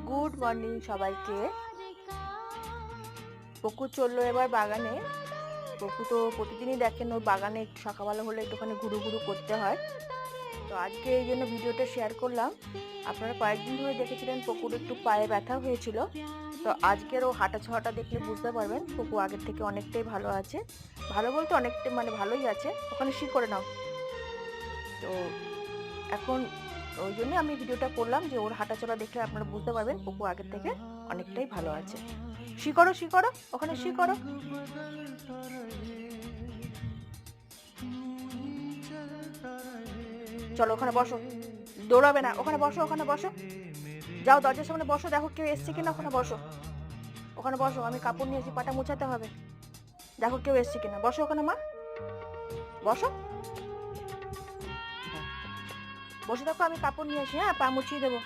Good morning সবাইকে। পকু চললো এবার বাগানে। পকু তো প্রতিদিনই দেখেন ওর বাগানে একটু সকালবেলা হলে একটুখানি ঘুরু ঘুরু করতে হয়। তো আজকে এই জন্য ভিডিওটা শেয়ার করলাম। আপনারা কয়েকদিন ধরে দেখেছিলেন পকুর একটু পায়ে ব্যথা হয়েছিল। তো আজকের ও হাঁটা ছোঁয়াটা দেখলে বুঝতে পারবেন পকু আগের থেকে অনেকটাই ভালো আছে। ভালো বলতে অনেকটাই মানে ভালোই আছে। ওখানে করে নাও। তো এখন ওই জন্য আমি ভিডিওটা করলাম যে ওর হাঁটাচলা দেখলে আপনারা বুঝতে পারবেন পকু আগের থেকে অনেকটাই ভালো আছে। করো ওখানে করো। চলো ওখানে বসো, দৌড়াবে না, ওখানে বসো ওখানে বসো। যাও দরজার সামনে বসো, দেখো কেউ এসছে কিনা, ওখানে বসো। ওখানে বসো, আমি কাপড় নিয়েছি, পাটা মুছাতে হবে। দেখো কেউ এসছে কিনা, বসো ওখানে মা, বসো। বসে দেখো আমি কাপড় নিয়েছি, হ্যাঁ পা মুছিয়ে দেবো।